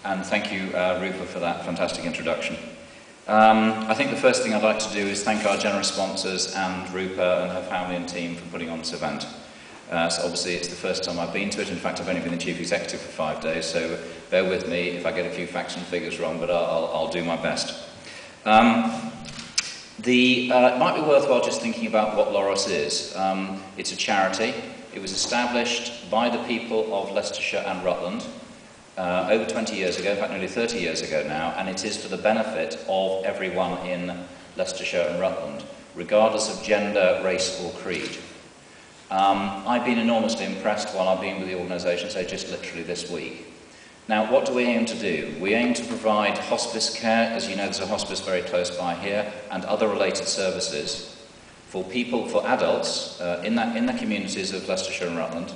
and thank you, Rupa, for that fantastic introduction. I think the first thing I'd like to do is thank our generous sponsors and Rupa and her family and team for putting on this event. So obviously it's the first time I've been to it. In fact, I've only been the Chief Executive for 5 days, so bear with me if I get a few facts and figures wrong, but I'll do my best. It might be worthwhile just thinking about what Loros is. It's a charity. It was established by the people of Leicestershire and Rutland over 20 years ago, in fact nearly 30 years ago now, and it is for the benefit of everyone in Leicestershire and Rutland, regardless of gender, race or creed. I've been enormously impressed while I've been with the organisation, say just literally this week. Now, what do we aim to do? We aim to provide hospice care. As you know, there's a hospice very close by here, and other related services for people, for adults in the communities of Leicestershire and Rutland,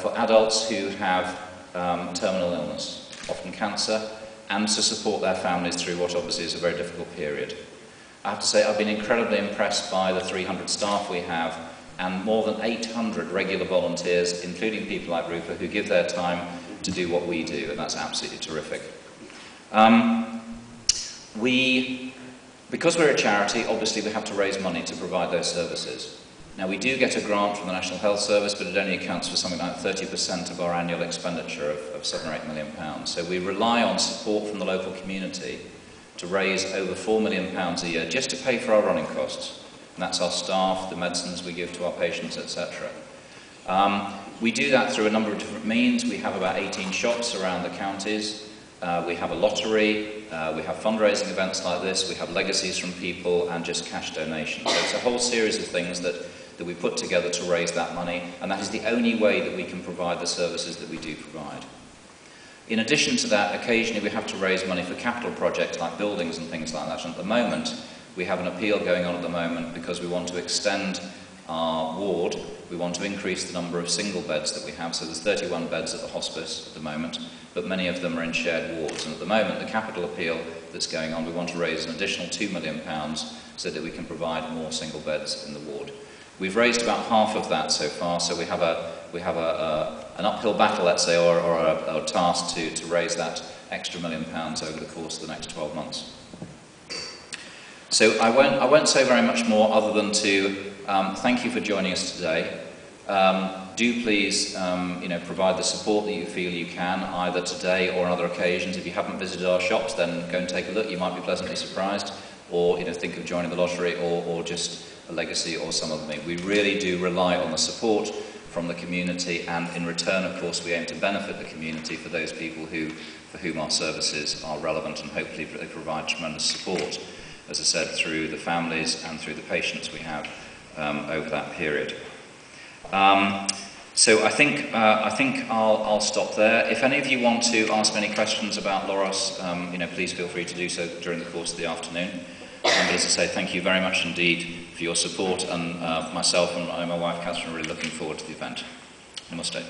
for adults who have terminal illness, often cancer, and to support their families through what obviously is a very difficult period. I have to say I've been incredibly impressed by the 300 staff we have and more than 800 regular volunteers, including people like Rupa, who give their time to do what we do, and that's absolutely terrific. Because we're a charity, obviously we have to raise money to provide those services. Now, we do get a grant from the National Health Service, but it only accounts for something like 30% of our annual expenditure of £7 or £8 million. So we rely on support from the local community to raise over £4 million a year just to pay for our running costs. And that's our staff, the medicines we give to our patients, etc. We do that through a number of different means. We have about 18 shops around the counties. We have a lottery. We have fundraising events like this. We have legacies from people and just cash donations. So it's a whole series of things that we put together to raise that money, and that is the only way that we can provide the services that we do provide. In addition to that, occasionally we have to raise money for capital projects like buildings and things like that. And at the moment, we have an appeal going on at the moment because we want to extend our ward. We want to increase the number of single beds that we have. So there's 31 beds at the hospice at the moment, but many of them are in shared wards. And at the moment, the capital appeal that's going on, we want to raise an additional £2 million so that we can provide more single beds in the ward. We've raised about half of that so far, so we have an uphill battle, let's say, or a task to raise that extra £1 million over the course of the next 12 months. So I won't say very much more other than to thank you for joining us today. Do please provide the support that you feel you can, either today or on other occasions. If you haven't visited our shops, then go and take a look. You might be pleasantly surprised. Or think of joining the lottery or just a legacy or some other thing. We really do rely on the support from the community, and in return, of course, we aim to benefit the community for those people for whom our services are relevant, and hopefully they provide tremendous support, as I said, through the families and through the patients we have over that period. So I think I'll stop there. If any of you want to ask any questions about Loros, please feel free to do so during the course of the afternoon. But as I say, thank you very much indeed for your support, and myself and my wife Catherine are really looking forward to the event. Namaste.